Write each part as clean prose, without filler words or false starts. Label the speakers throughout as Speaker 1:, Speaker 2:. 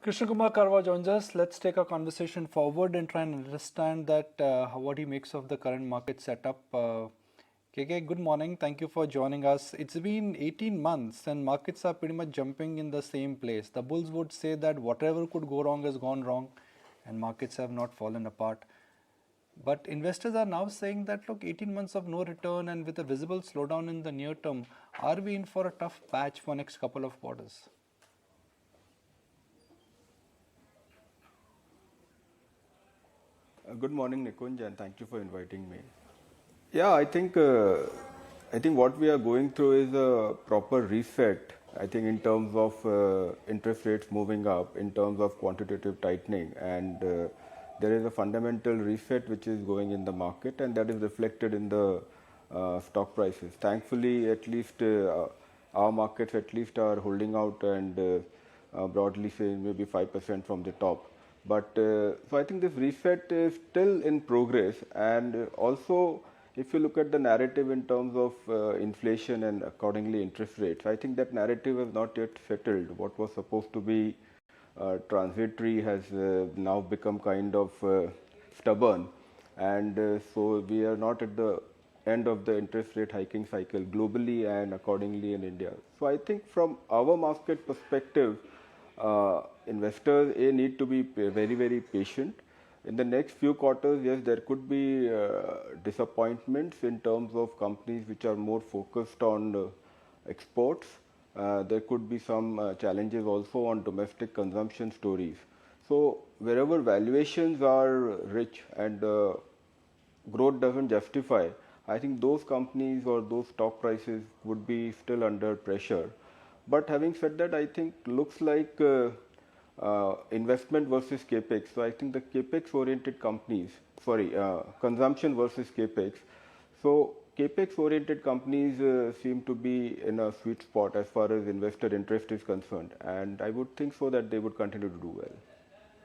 Speaker 1: Krishna Kumar Karwa joins us. Let's take our conversation forward and try and understand that what he makes of the current market setup. KK, good morning. Thank you for joining us. It's been 18 months and markets are pretty much jumping in the same place. The bulls would say that whatever could go wrong has gone wrong and markets have not fallen apart. But investors are now saying that, look, 18 months of no return and with a visible slowdown in the near term, are we in for a tough patch for next couple of quarters?
Speaker 2: Good morning, Nikunj, and thank you for inviting me. Yeah, I think what we are going through is a proper reset. I think in terms of interest rates moving up, in terms of quantitative tightening, and there is a fundamental reset which is going in the market, and that is reflected in the stock prices. Thankfully, at least our markets at least are holding out and broadly saying maybe 5% from the top. But so I think this reset is still in progress, and also if you look at the narrative in terms of inflation and accordingly interest rates, I think that narrative has not yet settled. What was supposed to be transitory has now become kind of stubborn, and so we are not at the end of the interest rate hiking cycle globally and accordingly in India. So I think from our market perspective, investors need to be very patient. In the next few quarters, yes, there could be disappointments in terms of companies which are more focused on exports. There could be some challenges also on domestic consumption stories. So wherever valuations are rich and growth doesn't justify, I think those companies or those stock prices would be still under pressure. But having said that, I think looks like investment versus capex. So I think the capex-oriented companies, consumption versus capex. So capex-oriented companies seem to be in a sweet spot as far as investor interest is concerned, and I would think so that they would continue to do well.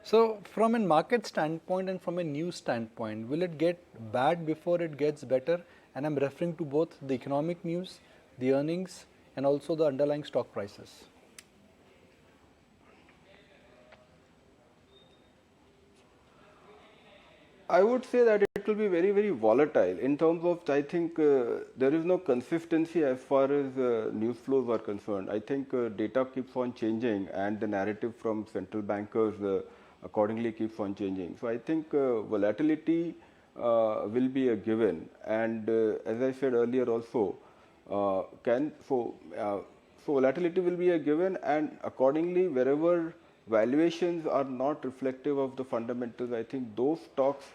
Speaker 1: So from a market standpoint and from a news standpoint, will it get bad before it gets better? And I'm referring to both the economic news, the earnings, and also the underlying stock prices.
Speaker 2: I would say that it will be very volatile in terms of, I think there is no consistency as far as news flows are concerned. I think data keeps on changing and the narrative from central bankers accordingly keeps on changing. So I think volatility will be a given, and as I said earlier also, so volatility will be a given, and accordingly wherever valuations are not reflective of the fundamentals, I think those stocks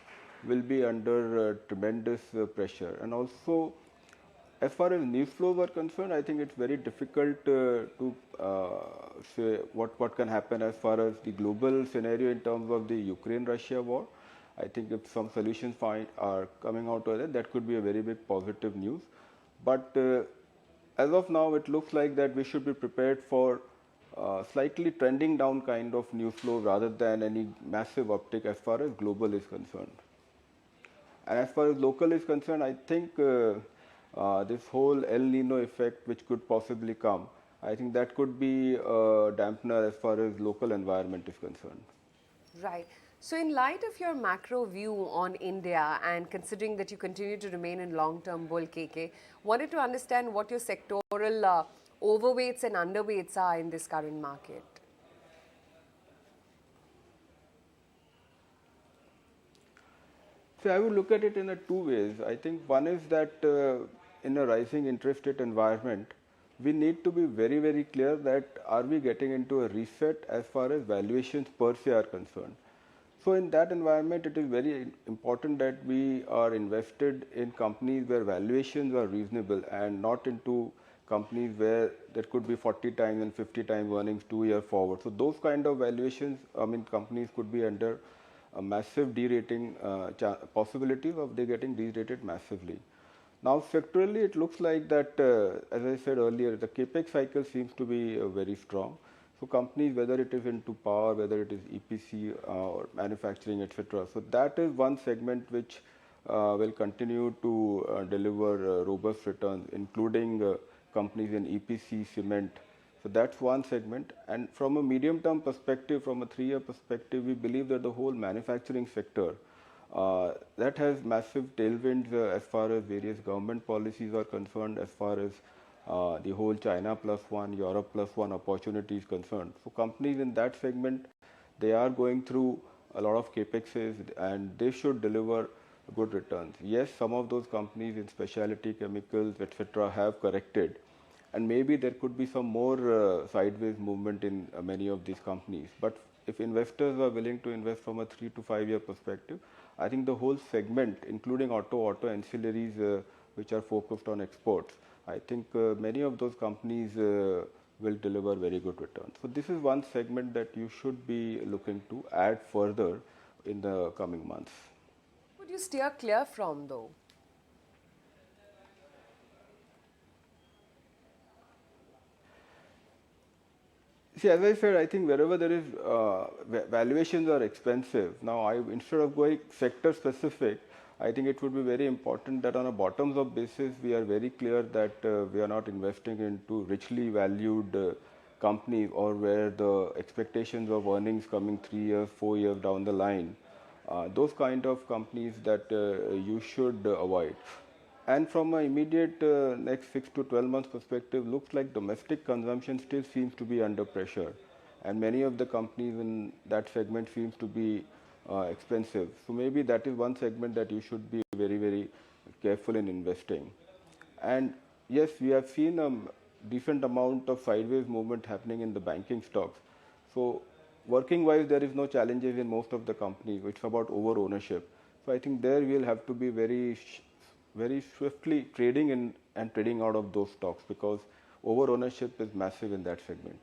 Speaker 2: will be under tremendous pressure. And also, as far as news flows are concerned, I think it's very difficult to say what can happen as far as the global scenario in terms of the Ukraine-Russia war. I think if some solutions are coming out of it, that could be a very big positive news. But as of now, it looks like that we should be prepared for slightly trending down kind of news flow rather than any massive uptick as far as global is concerned. And as far as local is concerned, I think this whole El Nino effect which could possibly come, I think that could be a dampener as far as local environment is concerned.
Speaker 3: Right. So in light of your macro view on India and considering that you continue to remain in long-term bull, KK, wanted to understand what your sectoral overweights and underweights are in this current market.
Speaker 2: So I would look at it in two ways. I think one is that in a rising interest rate environment, we need to be very clear that are we getting into a reset as far as valuations per se are concerned. So in that environment, it is very important that we are invested in companies where valuations are reasonable and not into companies where there could be 40 times and 50 times earnings 2 years forward. So those kind of valuations, companies could be under a massive derating possibilities of they getting derated massively. Now sectorally, it looks like that, as I said earlier, the capex cycle seems to be very strong. So companies, whether it is into power, whether it is EPC or manufacturing, etc. So that is one segment which will continue to deliver robust returns, including companies in EPC, cement, So that's one segment. And from a medium-term perspective, from a 3-year perspective, we believe that the whole manufacturing sector that has massive tailwinds as far as various government policies are concerned, as far as the whole China plus one, Europe plus one opportunity is concerned. So companies in that segment, they are going through a lot of capexes and they should deliver good returns. Yes, some of those companies in specialty chemicals, etc., have corrected, and maybe there could be some more sideways movement in many of these companies. But if investors are willing to invest from a 3 to 5 year perspective, I think the whole segment, including auto ancillaries, which are focused on exports, I think many of those companies will deliver very good returns. So this is one segment that you should be looking to add further in the coming months.
Speaker 3: Would you steer clear from though?
Speaker 2: See, as I said, I think wherever there is valuations are expensive. Now, instead of going sector specific, I think it would be very important that on a bottoms up basis, we are very clear that we are not investing into richly valued companies or where the expectations of earnings coming 3 years, 4 years down the line. Those kind of companies that you should avoid. And from an immediate next 6 to 12 months perspective, looks like domestic consumption still seems to be under pressure, and many of the companies in that segment seems to be expensive. So maybe that is one segment that you should be very, very careful in investing. And yes, we have seen a decent amount of sideways movement happening in the banking stocks. So working wise, there is no challenges in most of the companies. It's about over ownership. So I think there we'll have to be very swiftly trading in and trading out of those stocks, because over ownership is massive in that segment.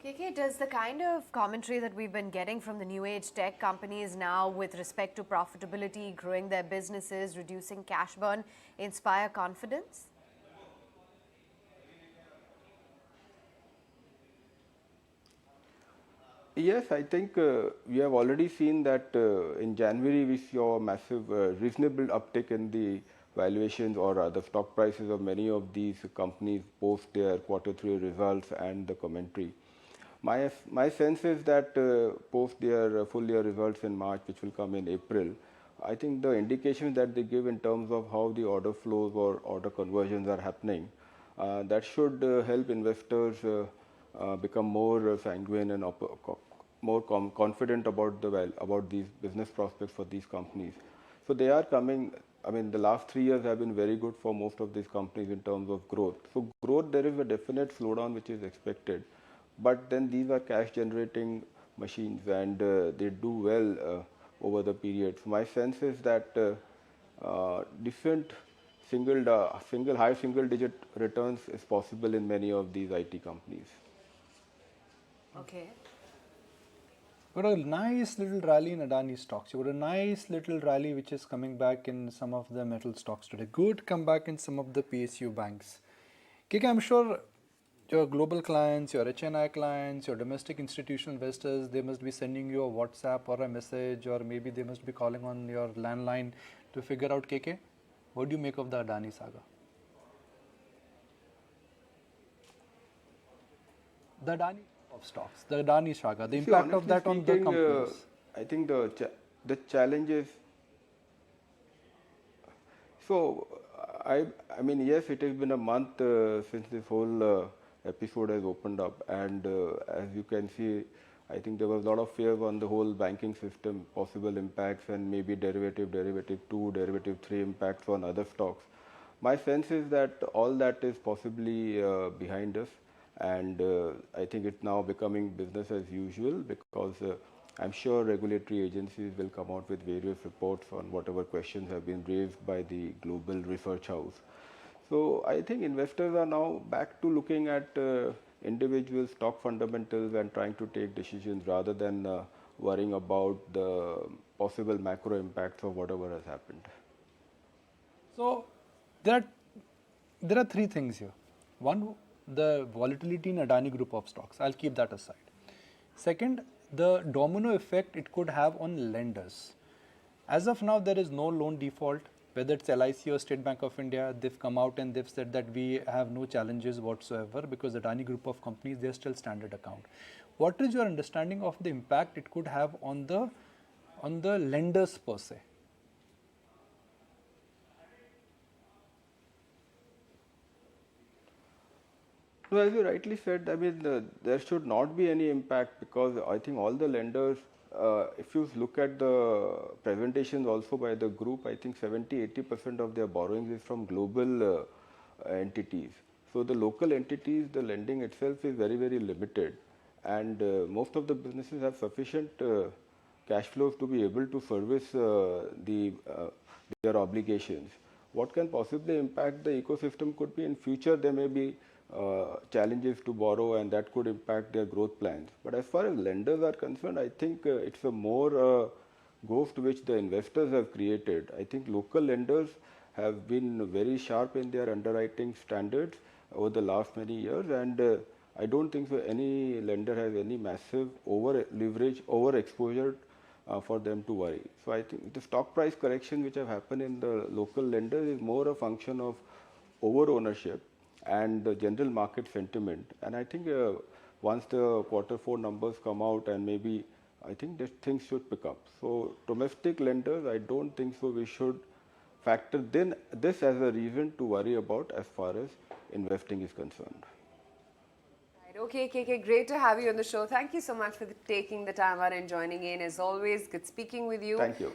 Speaker 4: KK, does the kind of commentary that we've been getting from the new age tech companies now with respect to profitability, growing their businesses, reducing cash burn, inspire confidence?
Speaker 2: Yes, I think we have already seen that in January we saw a massive, reasonable uptick in the valuations or rather stock prices of many of these companies post their Q3 results and the commentary. My sense is that post their full year results in March, which will come in April, I think the indications that they give in terms of how the order flows or order conversions are happening, that should help investors become more sanguine and more confident about these business prospects for these companies. So they are coming. I mean, the last 3 years have been very good for most of these companies in terms of growth. So growth, there is a definite slowdown which is expected, but then these are cash generating machines and they do well over the period. So my sense is that different high single digit returns is possible in many of these IT companies.
Speaker 4: Okay.
Speaker 1: You got a nice little rally in Adani stocks. You got a nice little rally which is coming back in some of the metal stocks today. Good comeback in some of the PSU banks. KK, I'm sure your global clients, your HNI clients, your domestic institutional investors, they must be sending you a WhatsApp or a message, or maybe they must be calling on your landline to figure out, KK, what do you make of the Adani saga? The Adani of stocks, the Adani saga, the impact of that on the companies.
Speaker 2: I think the challenge is, so I mean, yes, it has been a month since this whole episode has opened up, and as you can see, I think there was a lot of fears on the whole banking system, possible impacts, and maybe derivative 2, derivative 3 impacts on other stocks. My sense is that all that is possibly behind us, and I think it's now becoming business as usual, because I'm sure regulatory agencies will come out with various reports on whatever questions have been raised by the global research house. So I think investors are now back to looking at individual stock fundamentals and trying to take decisions rather than worrying about the possible macro impacts of whatever has happened.
Speaker 1: So there are 3 things here. One, the volatility in Adani group of stocks. I'll keep that aside. Second, the domino effect it could have on lenders. As of now, there is no loan default. whether it's LIC or State Bank of India, they've come out and they've said that we have no challenges whatsoever because the Adani group of companies, they're still standard account. What is your understanding of the impact it could have on the lenders per se?
Speaker 2: No, as you rightly said, I mean, there should not be any impact because I think all the lenders, if you look at the presentations also by the group, I think 70-80% of their borrowings is from global entities. So the local entities, the lending itself is very, very limited, and most of the businesses have sufficient cash flows to be able to service their obligations. What can possibly impact the ecosystem could be in future there may be challenges to borrow and that could impact their growth plans. But as far as lenders are concerned, I think it's a more ghost which the investors have created. I think local lenders have been very sharp in their underwriting standards over the last many years, and I don't think so any lender has any massive over leverage, over exposure for them to worry. So I think the stock price correction which have happened in the local lenders is more a function of over ownership and the general market sentiment. And I think once the Q4 numbers come out and maybe I think that things should pick up. So domestic lenders, I don't think so we should factor then this as a reason to worry about as far as investing is concerned.
Speaker 3: Right. Okay, KK, great to have you on the show. Thank you so much for taking the time out and joining in. As always, good speaking with you.
Speaker 2: Thank you.